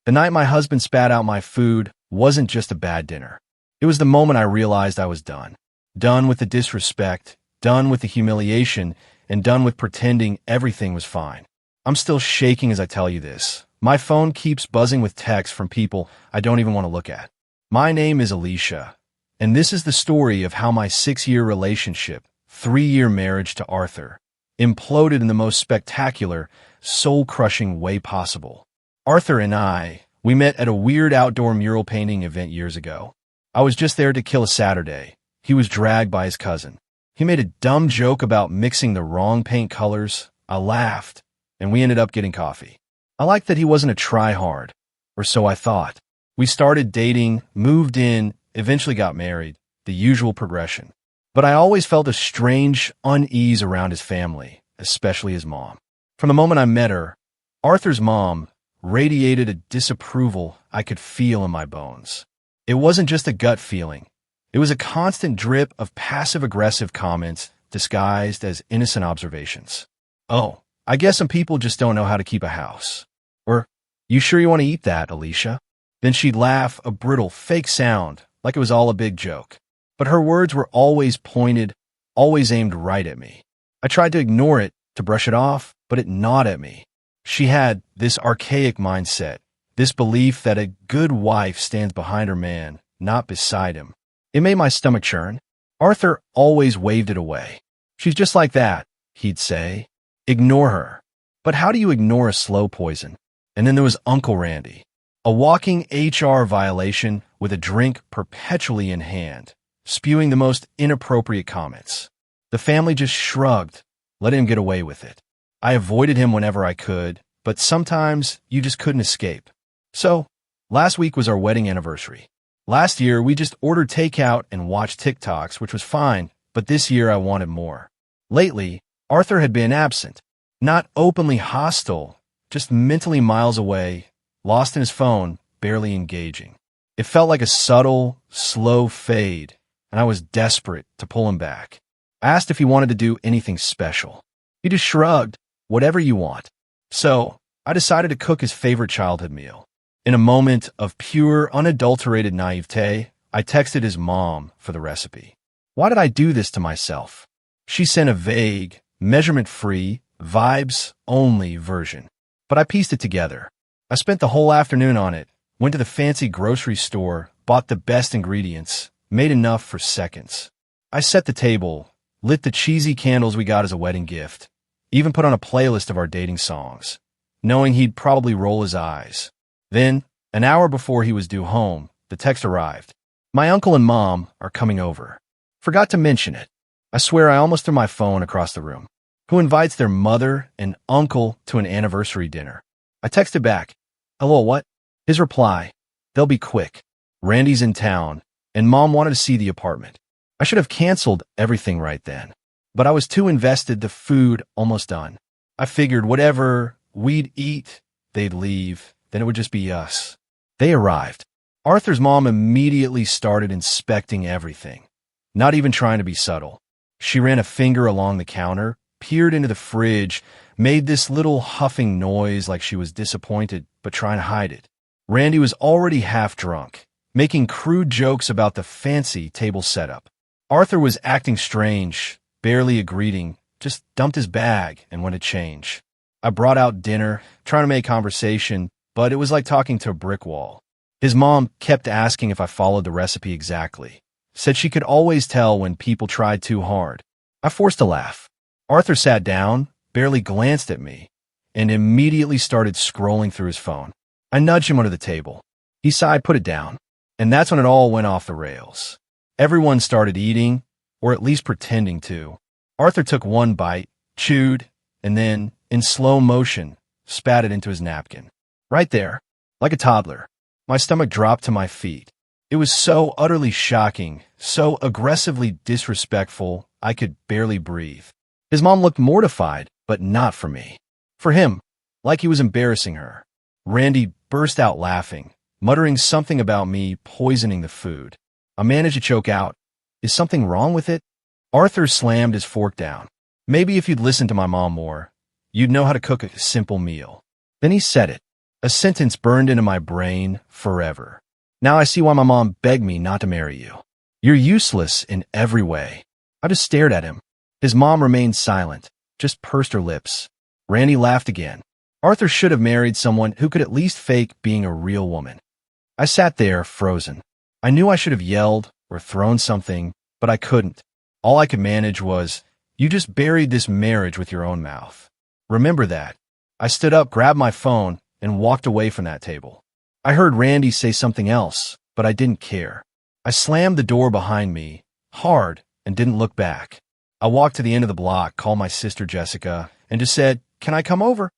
The night my husband spat out my food wasn't just a bad dinner. It was the moment I realized I was done. Done with the disrespect, done with the humiliation, and done with pretending everything was fine. I'm still shaking as I tell you this. My phone keeps buzzing with texts from people I don't even want to look at. My name is Alicia, and this is the story of how my 6-year relationship, 3-year marriage to Arthur, imploded in the most spectacular, soul-crushing way possible. Arthur and we met at a weird outdoor mural painting event years ago. I was just there to kill a Saturday. He was dragged by his cousin. He made a dumb joke about mixing the wrong paint colors. I laughed, and we ended up getting coffee. I liked that he wasn't a try-hard, or so I thought. We started dating, moved in, eventually got married, the usual progression. But I always felt a strange unease around his family, especially his mom. From the moment I met her, Arthur's mom radiated a disapproval I could feel in my bones. It wasn't just a gut feeling. It was a constant drip of passive-aggressive comments disguised as innocent observations. Oh, I guess some people just don't know how to keep a house. Or, you sure you want to eat that, Alicia? Then she'd laugh, a brittle, fake sound, like it was all a big joke. But her words were always pointed, always aimed right at me. I tried to ignore it, to brush it off, but it gnawed at me. She had this archaic mindset, this belief that a good wife stands behind her man, not beside him. It made my stomach churn. Arthur always waved it away. She's just like that, he'd say. Ignore her. But how do you ignore a slow poison? And then there was Uncle Randy, a walking HR violation with a drink perpetually in hand, spewing the most inappropriate comments. The family just shrugged, let him get away with it. I avoided him whenever I could, but sometimes you just couldn't escape. So, last week was our wedding anniversary. Last year, we just ordered takeout and watched TikToks, which was fine, but this year I wanted more. Lately, Arthur had been absent, not openly hostile, just mentally miles away, lost in his phone, barely engaging. It felt like a subtle, slow fade, and I was desperate to pull him back. I asked if he wanted to do anything special. He just shrugged, whatever you want. So, I decided to cook his favorite childhood meal. In a moment of pure, unadulterated naivete, I texted his mom for the recipe. Why did I do this to myself? She sent a vague, measurement-free, vibes-only version. But I pieced it together. I spent the whole afternoon on it, went to the fancy grocery store, bought the best ingredients, made enough for seconds. I set the table, lit the cheesy candles we got as a wedding gift, even put on a playlist of our dating songs, knowing he'd probably roll his eyes. Then, an hour before he was due home, the text arrived. My uncle and mom are coming over. Forgot to mention it. I swear I almost threw my phone across the room. Who invites their mother and uncle to an anniversary dinner? I texted back, hello, what? His reply, they'll be quick. Randy's in town, and mom wanted to see the apartment. I should have canceled everything right then. But I was too invested, the food almost done. I figured whatever we'd eat, they'd leave, then it would just be us. They arrived. Arthur's mom immediately started inspecting everything, not even trying to be subtle. She ran a finger along the counter, peered into the fridge, made this little huffing noise like she was disappointed but trying to hide it. Randy was already half drunk, making crude jokes about the fancy table setup. Arthur was acting strange, barely greeting, just dumped his bag and went to change. I brought out dinner, trying to make conversation, but it was like talking to a brick wall. His mom kept asking if I followed the recipe exactly. Said she could always tell when people tried too hard. I forced a laugh. Arthur sat down, barely glanced at me, and immediately started scrolling through his phone. I nudged him under the table. He sighed, put it down. And that's when it all went off the rails. Everyone started eating, or at least pretending to. Arthur took one bite, chewed, and then, in slow motion, spat it into his napkin. Right there, like a toddler. My stomach dropped to my feet. It was so utterly shocking, so aggressively disrespectful, I could barely breathe. His mom looked mortified, but not for me. For him, like he was embarrassing her. Randy burst out laughing, muttering something about me poisoning the food. I managed to choke out, "Is something wrong with it?" Arthur slammed his fork down. "Maybe if you'd listened to my mom more, you'd know how to cook a simple meal." Then he said it. A sentence burned into my brain forever. Now I see why my mom begged me not to marry you. You're useless in every way. I just stared at him. His mom remained silent, just pursed her lips. Randy laughed again. Arthur should have married someone who could at least fake being a real woman. I sat there, frozen. I knew I should have yelled or thrown something, but I couldn't. All I could manage was, "You just buried this marriage with your own mouth. Remember that." I stood up, grabbed my phone, and walked away from that table. I heard Randy say something else, but I didn't care. I slammed the door behind me, hard, and didn't look back. I walked to the end of the block, called my sister Jessica, and just said, "Can I come over?"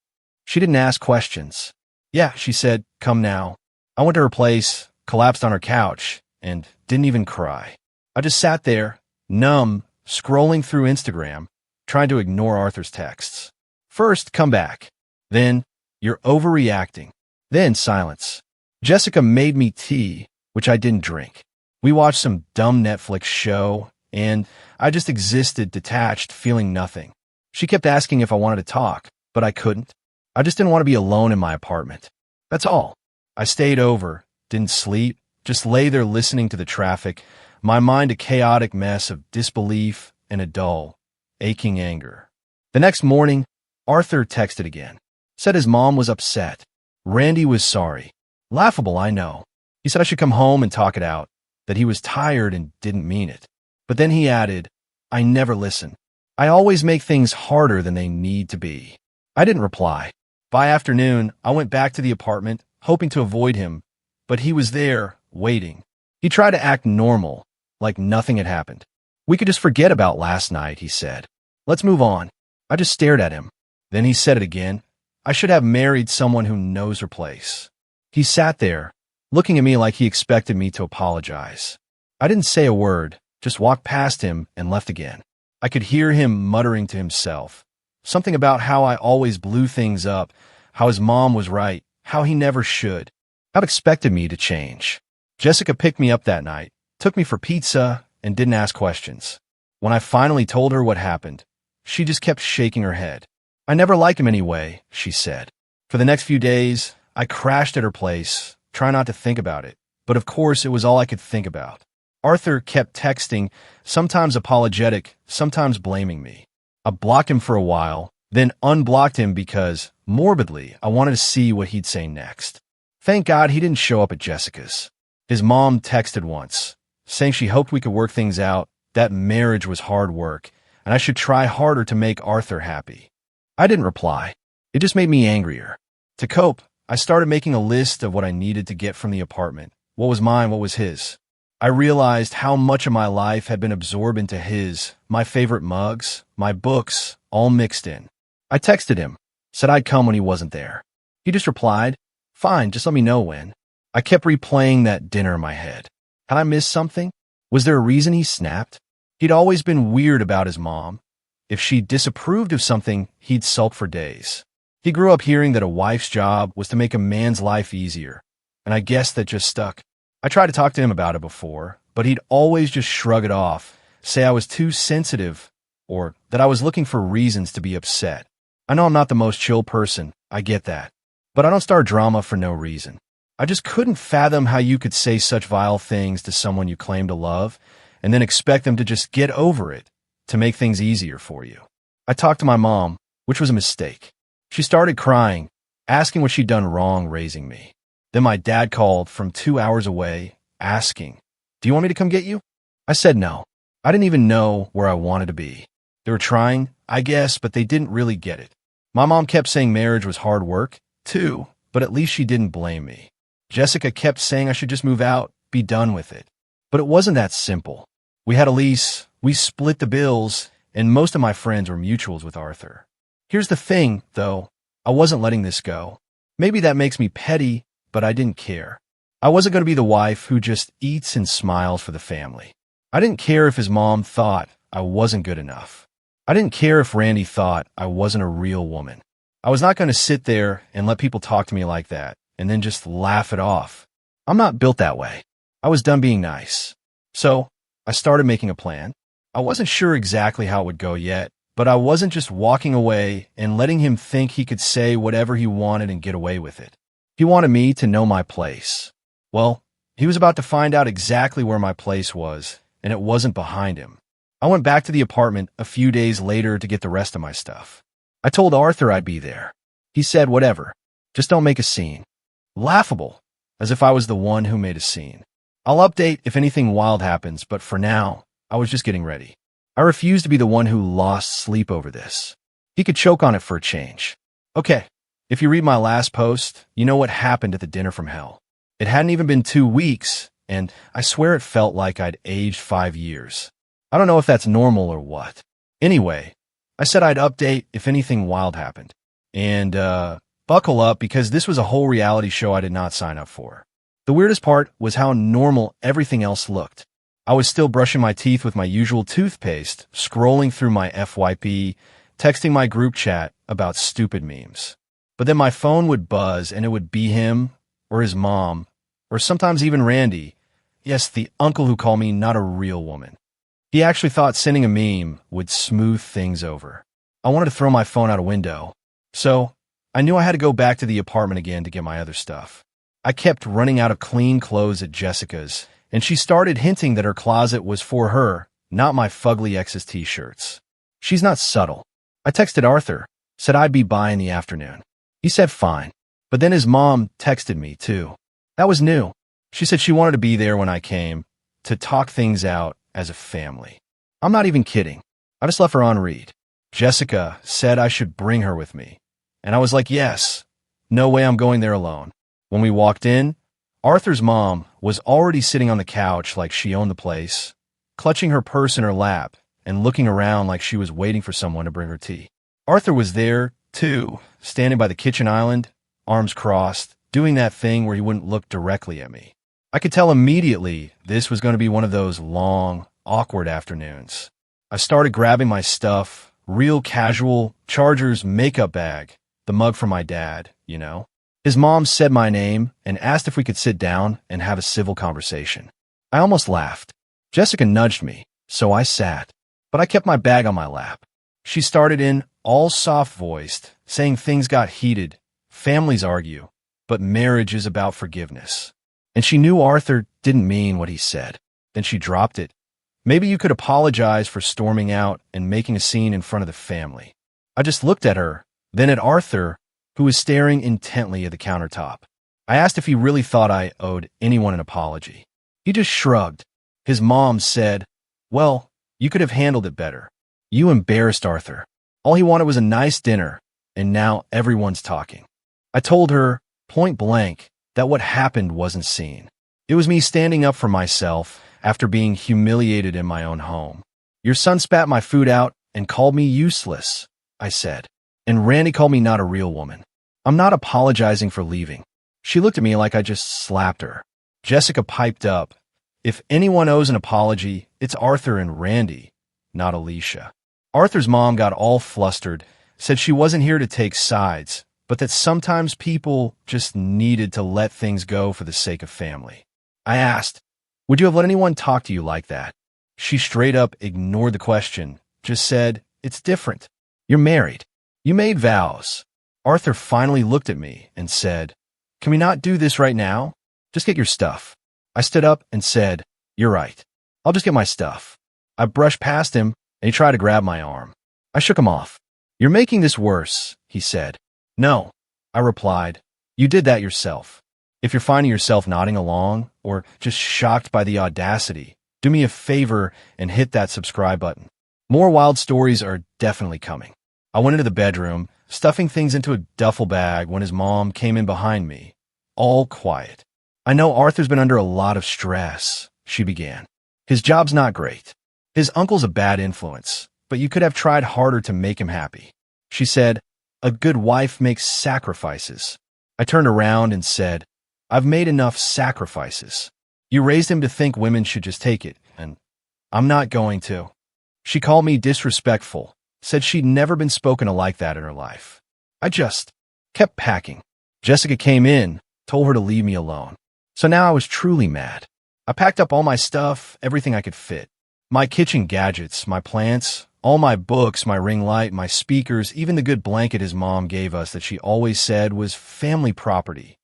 She didn't ask questions. "Yeah," she said, "come now." I went to her place, collapsed on her couch, and didn't even cry. I just sat there, numb, scrolling through Instagram, trying to ignore Arthur's texts. First, "come back." Then, "you're overreacting." Then silence. Jessica made me tea, which I didn't drink. We watched some dumb Netflix show, and I just existed detached, feeling nothing. She kept asking if I wanted to talk, but I couldn't. I just didn't want to be alone in my apartment. That's all. I stayed over, didn't sleep, just lay there listening to the traffic, my mind a chaotic mess of disbelief and a dull, aching anger. The next morning, Arthur texted again. Said his mom was upset. Randy was sorry. Laughable, I know. He said I should come home and talk it out, that he was tired and didn't mean it. But then he added, "I never listen. I always make things harder than they need to be." I didn't reply. By afternoon, I went back to the apartment, hoping to avoid him, but he was there, waiting. He tried to act normal, like nothing had happened. "We could just forget about last night," he said. "Let's move on." I just stared at him. Then he said it again. I should have married someone who knows her place. He sat there, looking at me like he expected me to apologize. I didn't say a word, just walked past him and left again. I could hear him muttering to himself, something about how I always blew things up, how his mom was right, how he never should, how it expected me to change. Jessica picked me up that night, took me for pizza, and didn't ask questions. When I finally told her what happened, she just kept shaking her head. "I never liked him anyway," she said. For the next few days, I crashed at her place, trying not to think about it. But of course, it was all I could think about. Arthur kept texting, sometimes apologetic, sometimes blaming me. I blocked him for a while, then unblocked him because, morbidly, I wanted to see what he'd say next. Thank God he didn't show up at Jessica's. His mom texted once, saying she hoped we could work things out, that marriage was hard work, and I should try harder to make Arthur happy. I didn't reply. It just made me angrier. To cope, I started making a list of what I needed to get from the apartment. What was mine, what was his. I realized how much of my life had been absorbed into his, my favorite mugs, my books, all mixed in. I texted him, said I'd come when he wasn't there. He just replied, "Fine, just let me know when." I kept replaying that dinner in my head. Had I missed something? Was there a reason he snapped? He'd always been weird about his mom. If she disapproved of something, he'd sulk for days. He grew up hearing that a wife's job was to make a man's life easier, and I guess that just stuck. I tried to talk to him about it before, but he'd always just shrug it off, say I was too sensitive, or that I was looking for reasons to be upset. I know I'm not the most chill person, I get that, but I don't start drama for no reason. I just couldn't fathom how you could say such vile things to someone you claim to love, and then expect them to just get over it, to make things easier for you. I talked to my mom, which was a mistake. She started crying, asking what she'd done wrong raising me. Then my dad called from 2 hours away, asking, "Do you want me to come get you?" I said no. I didn't even know where I wanted to be. They were trying, I guess, but they didn't really get it. My mom kept saying marriage was hard work, too, but at least she didn't blame me. Jessica kept saying I should just move out, be done with it. But it wasn't that simple. We had a lease, we split the bills, and most of my friends were mutuals with Arthur. Here's the thing, though. I wasn't letting this go. Maybe that makes me petty, but I didn't care. I wasn't going to be the wife who just eats and smiles for the family. I didn't care if his mom thought I wasn't good enough. I didn't care if Randy thought I wasn't a real woman. I was not going to sit there and let people talk to me like that and then just laugh it off. I'm not built that way. I was done being nice. So I started making a plan. I wasn't sure exactly how it would go yet, but I wasn't just walking away and letting him think he could say whatever he wanted and get away with it. He wanted me to know my place. Well, he was about to find out exactly where my place was, and it wasn't behind him. I went back to the apartment a few days later to get the rest of my stuff. I told Arthur I'd be there. He said, whatever, just don't make a scene. Laughable, as if I was the one who made a scene. I'll update if anything wild happens, but for now, I was just getting ready. I refused to be the one who lost sleep over this. He could choke on it for a change. Okay, if you read my last post, you know what happened at the dinner from hell. It hadn't even been 2 weeks, and I swear it felt like I'd aged 5 years. I don't know if that's normal or what. Anyway, I said I'd update if anything wild happened. And, buckle up because this was a whole reality show I did not sign up for. The weirdest part was how normal everything else looked. I was still brushing my teeth with my usual toothpaste, scrolling through my FYP, texting my group chat about stupid memes. But then my phone would buzz and it would be him, or his mom, or sometimes even Randy. Yes, the uncle who called me not a real woman. He actually thought sending a meme would smooth things over. I wanted to throw my phone out a window. So, I knew I had to go back to the apartment again to get my other stuff. I kept running out of clean clothes at Jessica's, and she started hinting that her closet was for her, not my fugly ex's t-shirts. She's not subtle. I texted Arthur, said I'd be by in the afternoon. He said fine, but then his mom texted me too. That was new. She said she wanted to be there when I came, to talk things out as a family. I'm not even kidding. I just left her on read. Jessica said I should bring her with me, and I was like, yes. No way I'm going there alone. When we walked in, Arthur's mom was already sitting on the couch like she owned the place, clutching her purse in her lap and looking around like she was waiting for someone to bring her tea. Arthur was there, too, standing by the kitchen island, arms crossed, doing that thing where he wouldn't look directly at me. I could tell immediately this was going to be one of those long, awkward afternoons. I started grabbing my stuff, real casual, Chargers makeup bag, the mug from my dad, you know. His mom said my name and asked if we could sit down and have a civil conversation. I almost laughed. Jessica nudged me, so I sat, but I kept my bag on my lap. She started in, all soft-voiced, saying things got heated, families argue, but marriage is about forgiveness. And she knew Arthur didn't mean what he said. Then she dropped it. Maybe you could apologize for storming out and making a scene in front of the family. I just looked at her, then at Arthur, who was staring intently at the countertop. I asked if he really thought I owed anyone an apology. He just shrugged. His mom said, well, you could have handled it better. You embarrassed Arthur. All he wanted was a nice dinner, and now everyone's talking. I told her, point blank, that what happened wasn't seen. It was me standing up for myself after being humiliated in my own home. Your son spat my food out and called me useless, I said. And Randy called me not a real woman. I'm not apologizing for leaving. She looked at me like I just slapped her. Jessica piped up. If anyone owes an apology, it's Arthur and Randy, not Alicia. Arthur's mom got all flustered, said she wasn't here to take sides, but that sometimes people just needed to let things go for the sake of family. I asked, would you have let anyone talk to you like that? She straight up ignored the question, just said, it's different. You're married. You made vows. Arthur finally looked at me and said, can we not do this right now? Just get your stuff. I stood up and said, you're right. I'll just get my stuff. I brushed past him and he tried to grab my arm. I shook him off. You're making this worse, he said. No, I replied. You did that yourself. If you're finding yourself nodding along or just shocked by the audacity, do me a favor and hit that subscribe button. More wild stories are definitely coming. I went into the bedroom, stuffing things into a duffel bag when his mom came in behind me. All quiet. I know Arthur's been under a lot of stress, she began. His job's not great. His uncle's a bad influence, but you could have tried harder to make him happy. She said, a good wife makes sacrifices. I turned around and said, I've made enough sacrifices. You raised him to think women should just take it, and I'm not going to. She called me disrespectful, said she'd never been spoken to like that in her life. I just kept packing. Jessica came in, told her to leave me alone. So now I was truly mad. I packed up all my stuff, everything I could fit. My kitchen gadgets, my plants, all my books, my ring light, my speakers, even the good blanket his mom gave us that she always said was family property.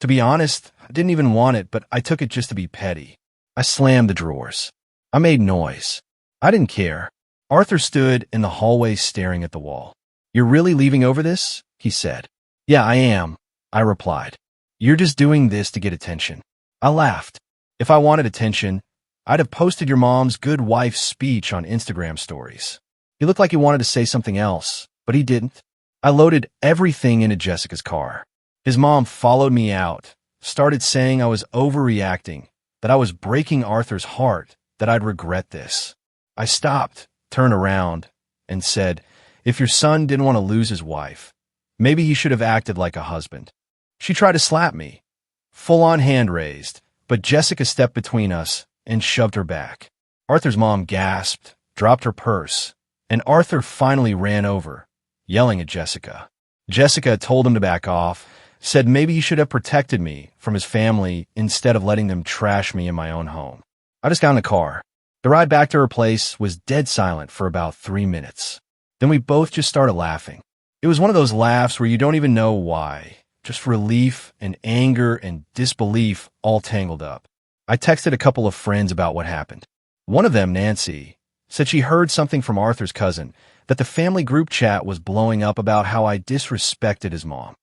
To be honest, I didn't even want it, but I took it just to be petty. I slammed the drawers. I made noise. I didn't care. Arthur stood in the hallway staring at the wall. "You're really leaving over this?" he said. "Yeah, I am," I replied. "You're just doing this to get attention." I laughed. "If I wanted attention, I'd have posted your mom's good wife speech on Instagram stories." He looked like he wanted to say something else, but he didn't. I loaded everything into Jessica's car. His mom followed me out, started saying I was overreacting, that I was breaking Arthur's heart, that I'd regret this. I stopped, turned around, and said, "If your son didn't want to lose his wife, maybe he should have acted like a husband." She tried to slap me, full-on hand raised, but Jessica stepped between us and shoved her back. Arthur's mom gasped, dropped her purse, and Arthur finally ran over, yelling at Jessica. Jessica told him to back off, said maybe he should have protected me from his family instead of letting them trash me in my own home. I just got in the car. The ride back to her place was dead silent for about 3 minutes. Then we both just started laughing. It was one of those laughs where you don't even know why, just relief and anger and disbelief all tangled up. I texted a couple of friends about what happened. One of them, Nancy, said she heard something from Arthur's cousin, that the family group chat was blowing up about how I disrespected his mom.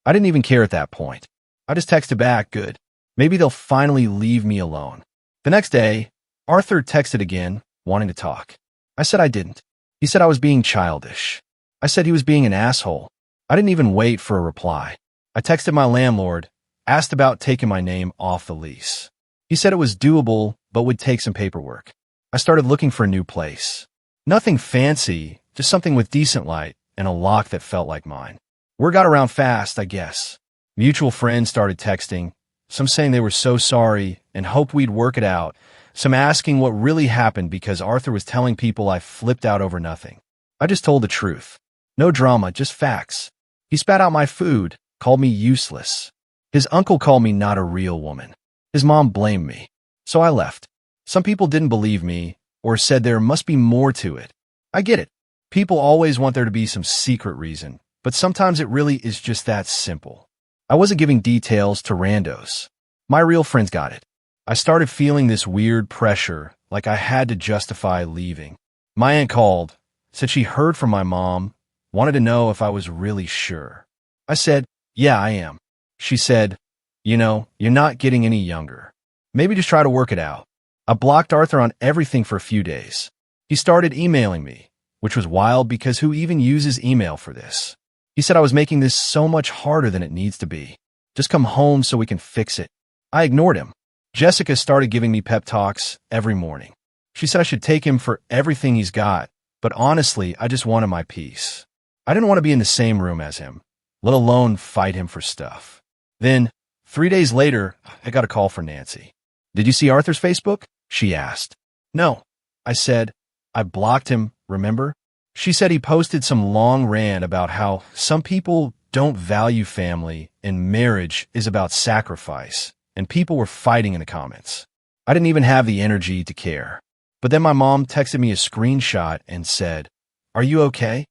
I didn't even care at that point. I just texted back, "Good. Maybe they'll finally leave me alone." The next day, Arthur texted again, wanting to talk. I said I didn't. He said I was being childish. I said he was being an asshole. I didn't even wait for a reply. I texted my landlord, asked about taking my name off the lease. He said it was doable, but would take some paperwork. I started looking for a new place. Nothing fancy, just something with decent light and a lock that felt like mine. Word got around fast, I guess. Mutual friends started texting, some saying they were so sorry and hoped we'd work it out, some asking what really happened because Arthur was telling people I flipped out over nothing. I just told the truth. No drama, just facts. He spat out my food, called me useless. His uncle called me not a real woman. His mom blamed me. So I left. Some people didn't believe me or said there must be more to it. I get it. People always want there to be some secret reason, but sometimes it really is just that simple. I wasn't giving details to randos. My real friends got it. I started feeling this weird pressure, like I had to justify leaving. My aunt called, said she heard from my mom, wanted to know if I was really sure. I said, "Yeah, I am." She said, "You're not getting any younger. Maybe just try to work it out." I blocked Arthur on everything for a few days. He started emailing me, which was wild because who even uses email for this? He said I was making this so much harder than it needs to be. Just come home so we can fix it. I ignored him. Jessica started giving me pep talks every morning. She said I should take him for everything he's got, but honestly, I just wanted my peace. I didn't want to be in the same room as him, let alone fight him for stuff. Then, 3 days later, I got a call from Nancy. "Did you see Arthur's Facebook?" she asked. "No," I said. "I blocked him, remember?" She said he posted some long rant about how some people don't value family and marriage is about sacrifice, and people were fighting in the comments. I didn't even have the energy to care. But then my mom texted me a screenshot and said, "Are you okay?"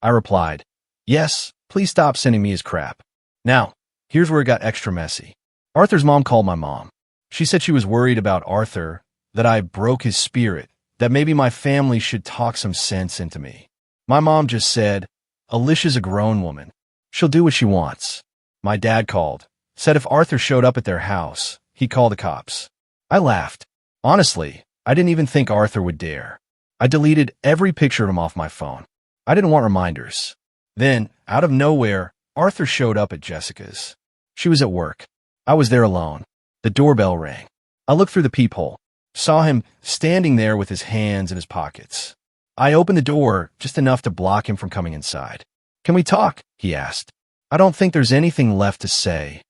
I replied, "Yes, please stop sending me his crap." Now, here's where it got extra messy. Arthur's mom called my mom. She said she was worried about Arthur, that I broke his spirit, that maybe my family should talk some sense into me. My mom just said, "Alicia's a grown woman. She'll do what she wants." My dad called, said if Arthur showed up at their house, he'd call the cops. I laughed. Honestly, I didn't even think Arthur would dare. I deleted every picture of him off my phone. I didn't want reminders. Then, out of nowhere, Arthur showed up at Jessica's. She was at work. I was there alone. The doorbell rang. I looked through the peephole, saw him standing there with his hands in his pockets. I opened the door just enough to block him from coming inside. "Can we talk?" he asked. "I don't think there's anything left to say,"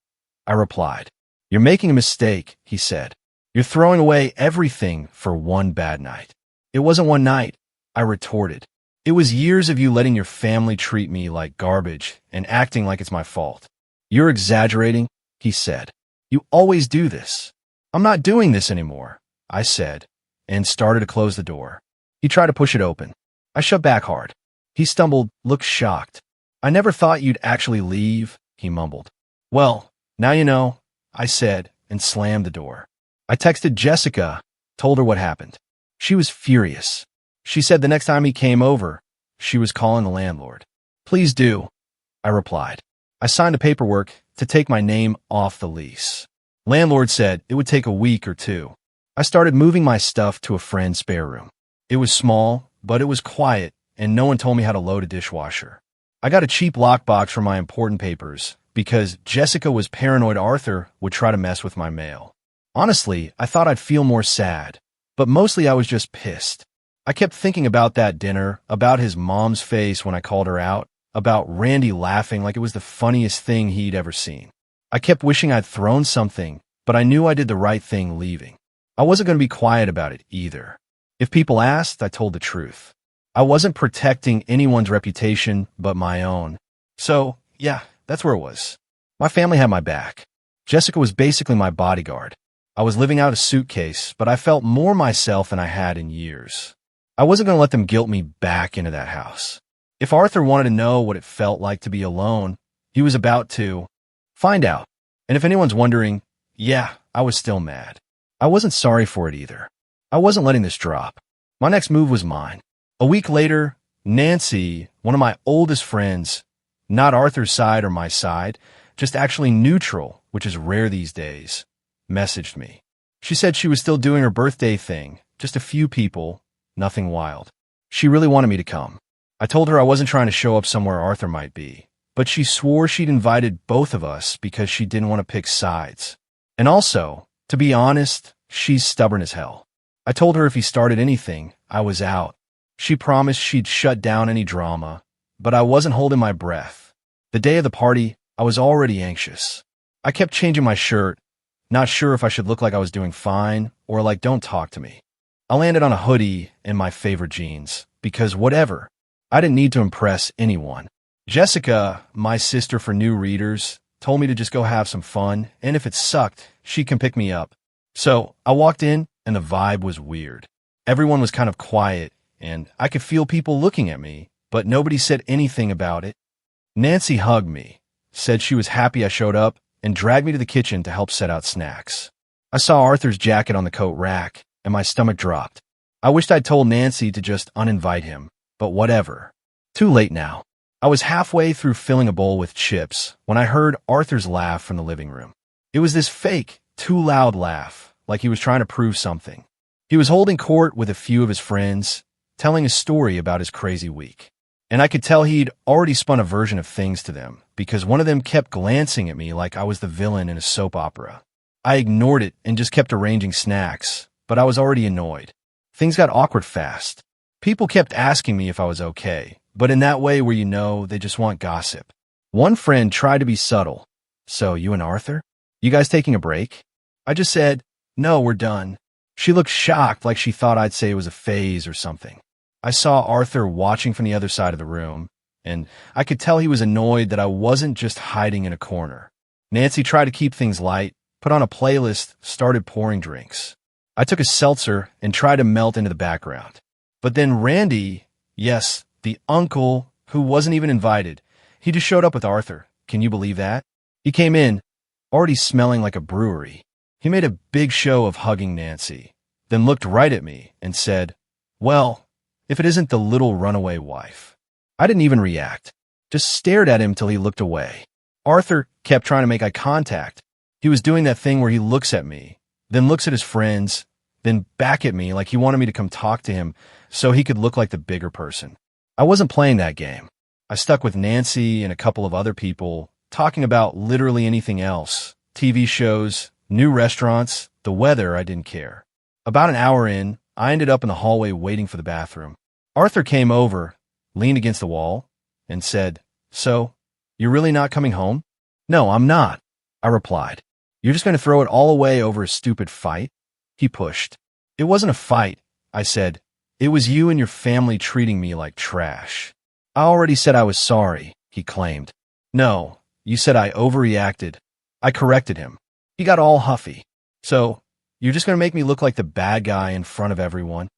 I replied. "You're making a mistake," he said. "You're throwing away everything for one bad night." "It wasn't one night," I retorted. "It was years of you letting your family treat me like garbage and acting like it's my fault." "You're exaggerating," he said. "You always do this." "I'm not doing this anymore," I said, and started to close the door. He tried to push it open. I shoved back hard. He stumbled, looked shocked. "I never thought you'd actually leave," he mumbled. "Well, Now you know, I said, and slammed the door. I texted Jessica, told her what happened. She was furious. She said the next time he came over, she was calling the landlord. Please do, I replied. I signed the paperwork to take my name off the lease. Landlord said it would take a week or two. I started moving my stuff to a friend's spare room. It was small, but it was quiet, and no one told me how to load a dishwasher. I got a cheap lockbox for my important papers because Jessica was paranoid Arthur would try to mess with my mail. Honestly, I thought I'd feel more sad, but mostly I was just pissed. I kept thinking about that dinner, about his mom's face when I called her out, about Randy laughing like it was the funniest thing he'd ever seen. I kept wishing I'd thrown something, but I knew I did the right thing leaving. I wasn't going to be quiet about it either. If people asked, I told the truth. I wasn't protecting anyone's reputation but my own. So, yeah, that's where it was. My family had my back. Jessica was basically my bodyguard. I was living out a suitcase, but I felt more myself than I had in years. I wasn't going to let them guilt me back into that house. If Arthur wanted to know what it felt like to be alone, he was about to find out. And if anyone's wondering, yeah, I was still mad. I wasn't sorry for it either. I wasn't letting this drop. My next move was mine. A week later, Nancy, one of my oldest friends, not Arthur's side or my side, just actually neutral, which is rare these days, messaged me. She said she was still doing her birthday thing, just a few people, nothing wild. She really wanted me to come. I told her I wasn't trying to show up somewhere Arthur might be, but she swore she'd invited both of us because she didn't want to pick sides. And also, to be honest, she's stubborn as hell. I told her if he started anything, I was out. She promised she'd shut down any drama, but I wasn't holding my breath. The day of the party, I was already anxious. I kept changing my shirt, not sure if I should look like I was doing fine or like don't talk to me. I landed on a hoodie and my favorite jeans, because whatever. I didn't need to impress anyone. Jessica, my sister for new readers, told me to just go have some fun, and if it sucked, she can pick me up. So I walked in, and the vibe was weird. Everyone was kind of quiet, and I could feel people looking at me, but nobody said anything about it. Nancy hugged me, said she was happy I showed up, and dragged me to the kitchen to help set out snacks. I saw Arthur's jacket on the coat rack, and my stomach dropped. I wished I'd told Nancy to just uninvite him, but whatever. Too late now. I was halfway through filling a bowl with chips when I heard Arthur's laugh from the living room. It was this fake, too loud laugh, like he was trying to prove something. He was holding court with a few of his friends, telling a story about his crazy week. And I could tell he'd already spun a version of things to them, because one of them kept glancing at me like I was the villain in a soap opera. I ignored it and just kept arranging snacks, but I was already annoyed. Things got awkward fast. People kept asking me if I was okay, but in that way where you know they just want gossip. One friend tried to be subtle. So, you and Arthur? You guys taking a break? I just said, no, we're done. She looked shocked like she thought I'd say it was a phase or something. I saw Arthur watching from the other side of the room, and I could tell he was annoyed that I wasn't just hiding in a corner. Nancy tried to keep things light, put on a playlist, started pouring drinks. I took a seltzer and tried to melt into the background. But then Randy, yes, the uncle, who wasn't even invited, he just showed up with Arthur. Can you believe that? He came in, already smelling like a brewery. He made a big show of hugging Nancy, then looked right at me and said, well, if it isn't the little runaway wife. I didn't even react, just stared at him till he looked away. Arthur kept trying to make eye contact. He was doing that thing where he looks at me, then looks at his friends, then back at me like he wanted me to come talk to him so he could look like the bigger person. I wasn't playing that game. I stuck with Nancy and a couple of other people, talking about literally anything else. TV shows, new restaurants, the weather, I didn't care. About an hour in, I ended up in the hallway waiting for the bathroom. Arthur came over, leaned against the wall, and said, so, you're really not coming home? No, I'm not, I replied. You're just going to throw it all away over a stupid fight? He pushed. It wasn't a fight, I said. It was you and your family treating me like trash. I already said I was sorry, he claimed. No, you said I overreacted. I corrected him. He got all huffy. So, you're just going to make me look like the bad guy in front of everyone?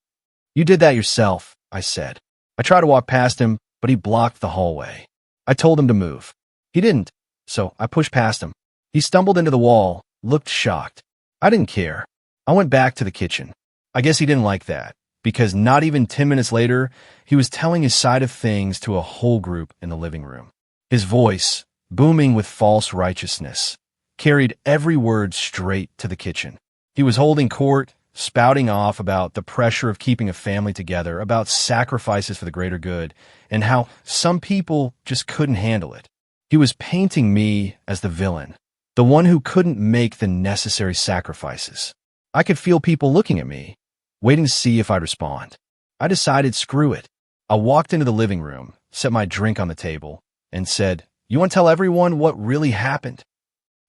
You did that yourself, I said. I tried to walk past him, but he blocked the hallway. I told him to move. He didn't, so I pushed past him. He stumbled into the wall, looked shocked. I didn't care. I went back to the kitchen. I guess he didn't like that, because not even 10 minutes later, he was telling his side of things to a whole group in the living room. His voice, booming with false righteousness, carried every word straight to the kitchen. He was holding court, spouting off about the pressure of keeping a family together, about sacrifices for the greater good, and how some people just couldn't handle it. He was painting me as the villain, the one who couldn't make the necessary sacrifices. I could feel people looking at me, waiting to see if I'd respond. I decided, screw it. I walked into the living room, set my drink on the table, and said, "You want to tell everyone what really happened?"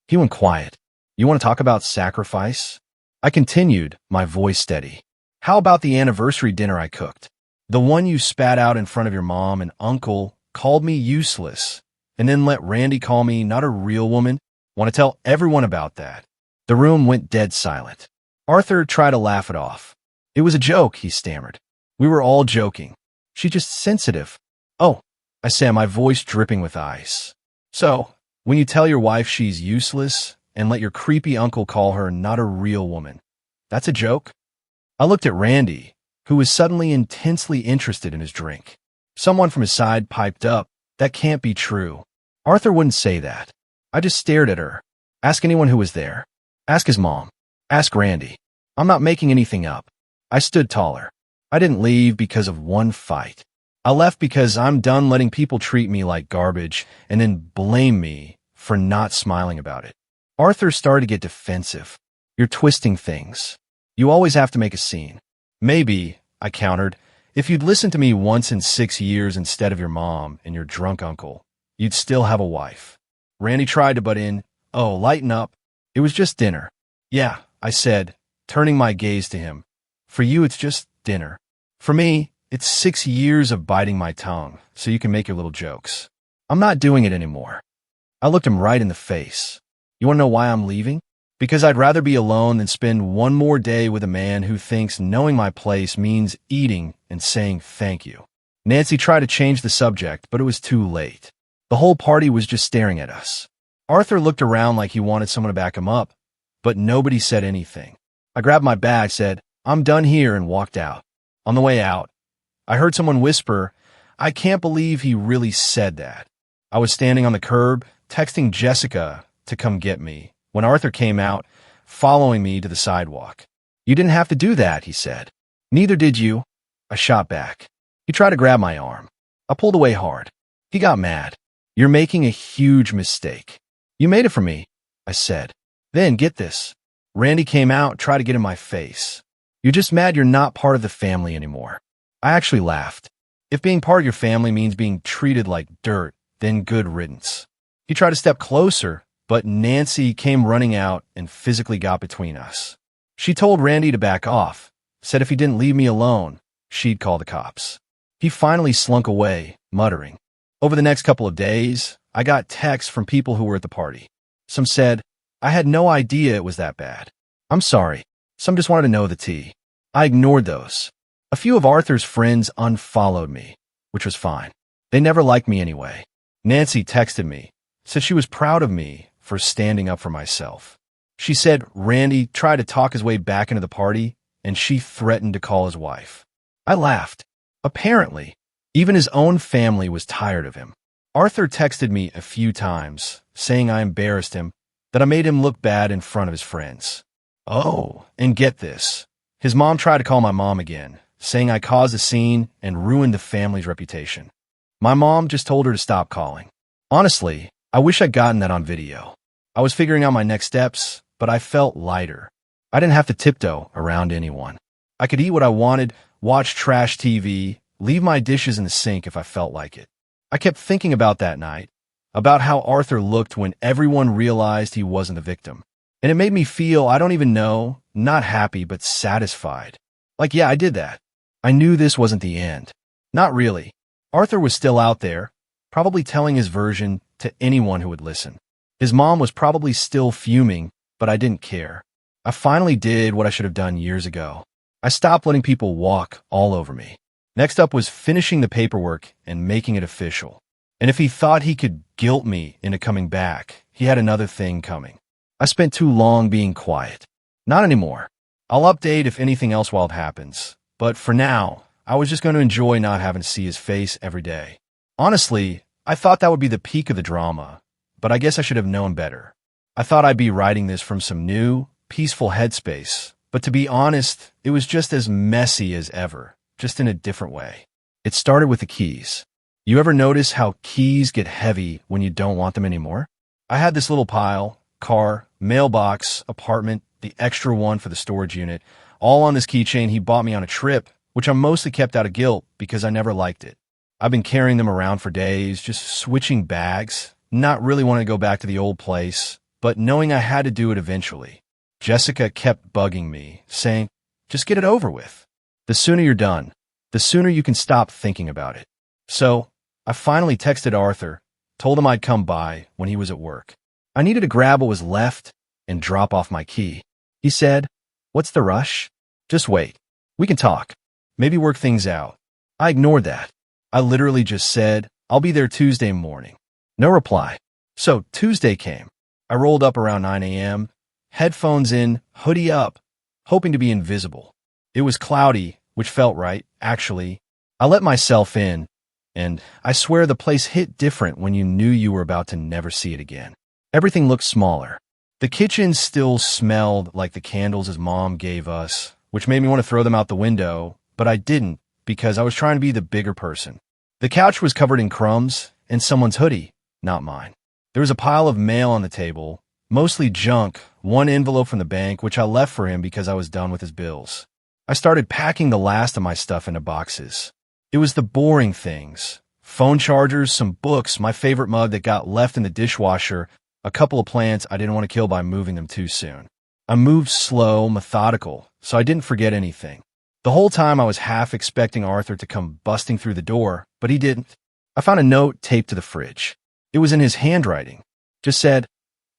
He went quiet. "You want to talk about sacrifice?" I continued, my voice steady. "How about the anniversary dinner I cooked? The one you spat out in front of your mom and uncle, called me useless, and then let Randy call me not a real woman? Want to tell everyone about that?" The room went dead silent. Arthur tried to laugh it off. "It was a joke," he stammered. "We were all joking. She's just sensitive." "Oh," I said, my voice dripping with ice. "So, when you tell your wife she's useless and let your creepy uncle call her not a real woman, that's a joke?" I looked at Randy, who was suddenly intensely interested in his drink. Someone from his side piped up, "That can't be true. Arthur wouldn't say that." I just stared at her. "Ask anyone who was there. Ask his mom. Ask Randy. I'm not making anything up." I stood taller. I didn't leave because of one fight. I left because I'm done letting people treat me like garbage and then blame me for not smiling about it. Arthur started to get defensive. "You're twisting things. You always have to make a scene." "Maybe," I countered, "if you'd listened to me once in 6 years instead of your mom and your drunk uncle, you'd still have a wife." Randy tried to butt in. "Oh, lighten up. It was just dinner." "Yeah," I said, turning my gaze to him. "For you, it's just dinner. For me, it's 6 years of biting my tongue so you can make your little jokes. I'm not doing it anymore." I looked him right in the face. "You want to know why I'm leaving? Because I'd rather be alone than spend one more day with a man who thinks knowing my place means eating and saying thank you." Nancy tried to change the subject, but it was too late. The whole party was just staring at us. Arthur looked around like he wanted someone to back him up, but nobody said anything. I grabbed my bag, said, "I'm done here," and walked out. On the way out, I heard someone whisper, "I can't believe he really said that." I was standing on the curb, texting Jessica to come get me, when Arthur came out, following me to the sidewalk. "You didn't have to do that," he said. "Neither did you." I shot back. He tried to grab my arm. I pulled away hard. He got mad. "You're making a huge mistake." "You made it for me," I said. Then, get this. Randy came out, tried to get in my face. "You're just mad you're not part of the family anymore." I actually laughed. If being part of your family means being treated like dirt, then good riddance. He tried to step closer, but Nancy came running out and physically got between us. She told Randy to back off, said if he didn't leave me alone, she'd call the cops. He finally slunk away, muttering. Over the next couple of days, I got texts from people who were at the party. Some said, "I had no idea it was that bad. I'm sorry." Some just wanted to know the tea. I ignored those. A few of Arthur's friends unfollowed me, which was fine. They never liked me anyway. Nancy texted me, said she was proud of me for standing up for myself. She said Randy tried to talk his way back into the party, and she threatened to call his wife. I laughed. Apparently, even his own family was tired of him. Arthur texted me a few times, saying I embarrassed him, that I made him look bad in front of his friends. Oh, and get this. His mom tried to call my mom again, saying I caused a scene and ruined the family's reputation. My mom just told her to stop calling. Honestly, I wish I'd gotten that on video. I was figuring out my next steps, but I felt lighter. I didn't have to tiptoe around anyone. I could eat what I wanted, watch trash TV, leave my dishes in the sink if I felt like it. I kept thinking about that night, about how Arthur looked when everyone realized he wasn't the victim. And it made me feel, I don't even know, not happy, but satisfied. Like, yeah, I did that. I knew this wasn't the end. Not really. Arthur was still out there, probably telling his version to anyone who would listen. His mom was probably still fuming, but I didn't care. I finally did what I should have done years ago. I stopped letting people walk all over me. Next up was finishing the paperwork and making it official. And if he thought he could guilt me into coming back, he had another thing coming. I spent too long being quiet. Not anymore. I'll update if anything else wild happens. But for now, I was just going to enjoy not having to see his face every day. Honestly, I thought that would be the peak of the drama, but I guess I should have known better. I thought I'd be writing this from some new, peaceful headspace, but to be honest, it was just as messy as ever, just in a different way. It started with the keys. You ever notice how keys get heavy when you don't want them anymore? I had this little pile, car, mailbox, apartment, the extra one for the storage unit, all on this keychain he bought me on a trip, which I mostly kept out of guilt because I never liked it. I've been carrying them around for days, just switching bags, not really wanting to go back to the old place, but knowing I had to do it eventually. Jessica kept bugging me, saying, just get it over with. The sooner you're done, the sooner you can stop thinking about it. So, I finally texted Arthur, told him I'd come by when he was at work. I needed to grab what was left and drop off my key. He said, what's the rush? Just wait. We can talk. Maybe work things out. I ignored that. I literally just said, I'll be there Tuesday morning. No reply. So Tuesday came. I rolled up around 9 a.m., headphones in, hoodie up, hoping to be invisible. It was cloudy, which felt right, actually. I let myself in, and I swear the place hit different when you knew you were about to never see it again. Everything looked smaller. The kitchen still smelled like the candles his mom gave us, which made me want to throw them out the window, but I didn't because I was trying to be the bigger person. The couch was covered in crumbs and someone's hoodie, not mine. There was a pile of mail on the table, mostly junk, one envelope from the bank, which I left for him because I was done with his bills. I started packing the last of my stuff into boxes. It was the boring things. Phone chargers, some books, my favorite mug that got left in the dishwasher, a couple of plants I didn't want to kill by moving them too soon. I moved slow, methodical, so I didn't forget anything. The whole time I was half expecting Arthur to come busting through the door, but he didn't. I found a note taped to the fridge. It was in his handwriting. Just said,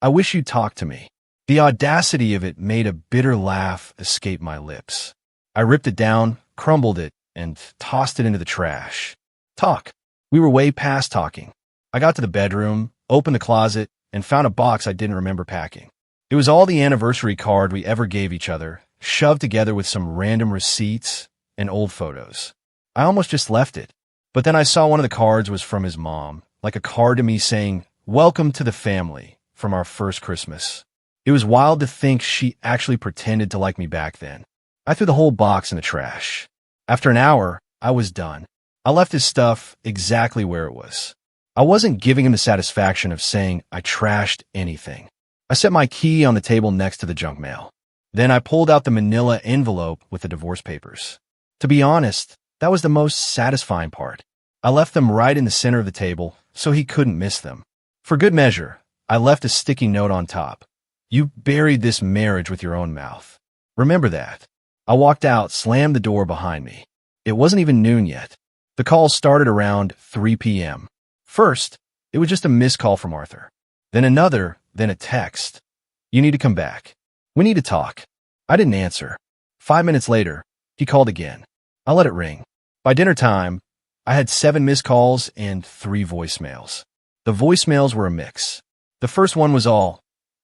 I wish you'd talk to me. The audacity of it made a bitter laugh escape my lips. I ripped it down, crumbled it, and tossed it into the trash. Talk. We were way past talking. I got to the bedroom, opened the closet, and found a box I didn't remember packing. It was all the anniversary card we ever gave each other, shoved together with some random receipts and old photos. I almost just left it. But then I saw one of the cards was from his mom, like a card to me saying, welcome to the family, from our first Christmas. It was wild to think she actually pretended to like me back then. I threw the whole box in the trash. After an hour, I was done. I left his stuff exactly where it was. I wasn't giving him the satisfaction of saying I trashed anything. I set my key on the table next to the junk mail. Then I pulled out the manila envelope with the divorce papers. To be honest, that was the most satisfying part. I left them right in the center of the table so he couldn't miss them. For good measure, I left a sticky note on top. You buried this marriage with your own mouth. Remember that. I walked out, slammed the door behind me. It wasn't even noon yet. The call started around 3 p.m. First, it was just a missed call from Arthur. Then another, then a text. You need to come back. We need to talk. I didn't answer. 5 minutes later, he called again. I let it ring. By dinner time, I had 7 missed calls and 3 voicemails. The voicemails were a mix. The first one was all,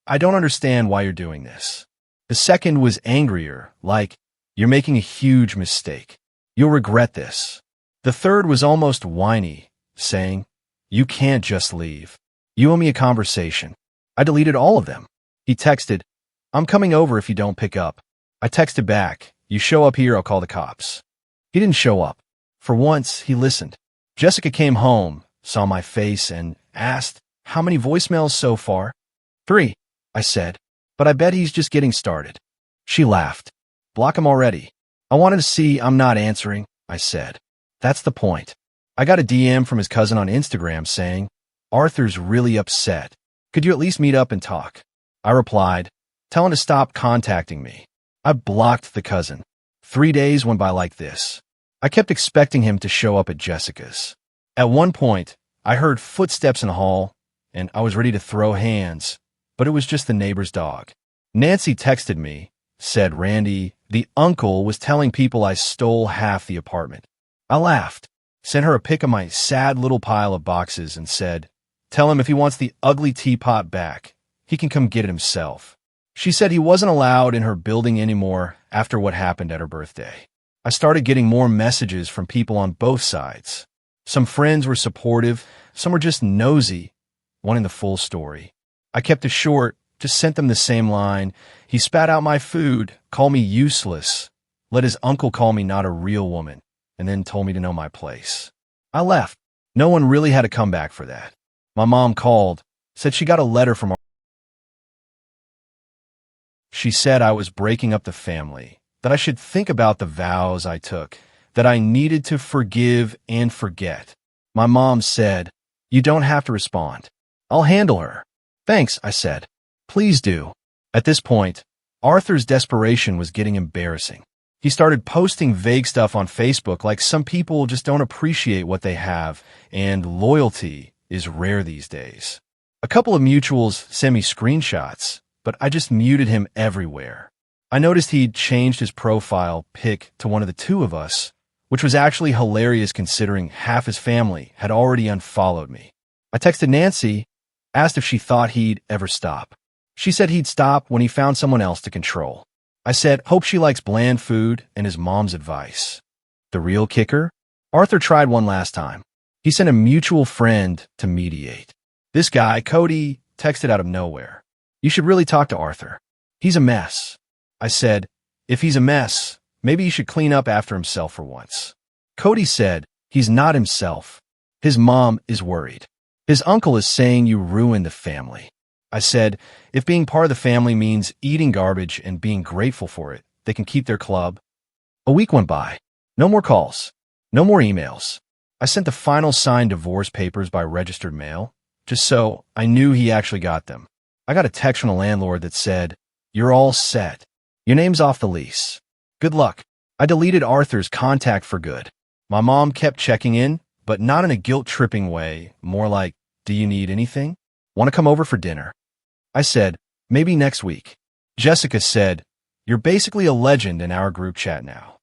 I don't understand why you're doing this. The second was angrier, like, you're making a huge mistake. You'll regret this. The third was almost whiny, saying, you can't just leave. You owe me a conversation. I deleted all of them. He texted, I'm coming over if you don't pick up. I texted back, you show up here, I'll call the cops. He didn't show up. For once, he listened. Jessica came home, saw my face, and asked, how many voicemails so far? 3, I said, but I bet he's just getting started. She laughed. Block him already. I wanted to see I'm not answering, I said. That's the point. I got a DM from his cousin on Instagram saying, Arthur's really upset. Could you at least meet up and talk? I replied, tell him to stop contacting me. I blocked the cousin. 3 days went by like this. I kept expecting him to show up at Jessica's. At one point, I heard footsteps in the hall, and I was ready to throw hands, but it was just the neighbor's dog. Nancy texted me, said Randy, the uncle, was telling people I stole half the apartment. I laughed, sent her a pic of my sad little pile of boxes, and said, Tell him if he wants the ugly teapot back, he can come get it himself. She said he wasn't allowed in her building anymore after what happened at her birthday. I started getting more messages from people on both sides. Some friends were supportive, some were just nosy, wanting the full story. I kept it short, just sent them the same line. He spat out my food, called me useless, let his uncle call me not a real woman, and then told me to know my place. I left. No one really had a comeback for that. My mom called, said she got a letter from our... She said I was breaking up the family, that I should think about the vows I took, that I needed to forgive and forget. My mom said, "You don't have to respond. I'll handle her." "Thanks," I said. "Please do." At this point, Arthur's desperation was getting embarrassing. He started posting vague stuff on Facebook like some people just don't appreciate what they have, and loyalty is rare these days. A couple of mutuals sent me screenshots, but I just muted him everywhere. I noticed he'd changed his profile pic to one of the two of us, which was actually hilarious considering half his family had already unfollowed me. I texted Nancy, asked if she thought he'd ever stop. She said he'd stop when he found someone else to control. I said, hope she likes bland food and his mom's advice. The real kicker? Arthur tried one last time. He sent a mutual friend to mediate. This guy, Cody, texted out of nowhere. "You should really talk to Arthur. He's a mess." I said, "If he's a mess, maybe he should clean up after himself for once." Cody said, "He's not himself. His mom is worried. His uncle is saying you ruined the family." I said, if being part of the family means eating garbage and being grateful for it, they can keep their club. A week went by. No more calls. No more emails. I sent the final signed divorce papers by registered mail, just so I knew he actually got them. I got a text from the landlord that said, "You're all set. Your name's off the lease. Good luck." I deleted Arthur's contact for good. My mom kept checking in, but not in a guilt-tripping way, more like, "Do you need anything? Want to come over for dinner?" I said, "Maybe next week." Jessica said, "You're basically a legend in our group chat now."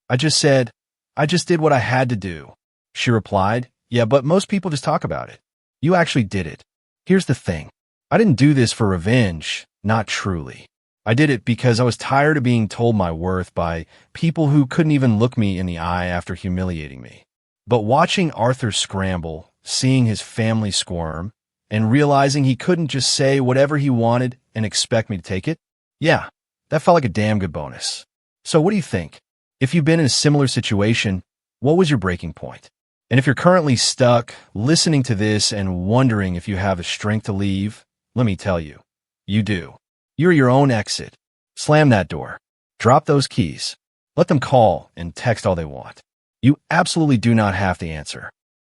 I just said, "I just did what I had to do." She replied, "Yeah, but most people just talk about it. You actually did it. Here's the thing. I didn't do this for revenge, not truly. I did it because I was tired of being told my worth by people who couldn't even look me in the eye after humiliating me. But watching Arthur scramble, seeing his family squirm, and realizing he couldn't just say whatever he wanted and expect me to take it, yeah, that felt like a damn good bonus. So what do you think? If you've been in a similar situation, what was your breaking point? And if you're currently stuck, listening to this and wondering if you have the strength to leave, let me tell you, you do. You're your own exit. Slam that door. Drop those keys. Let them call and text all they want. You absolutely do not have to answer.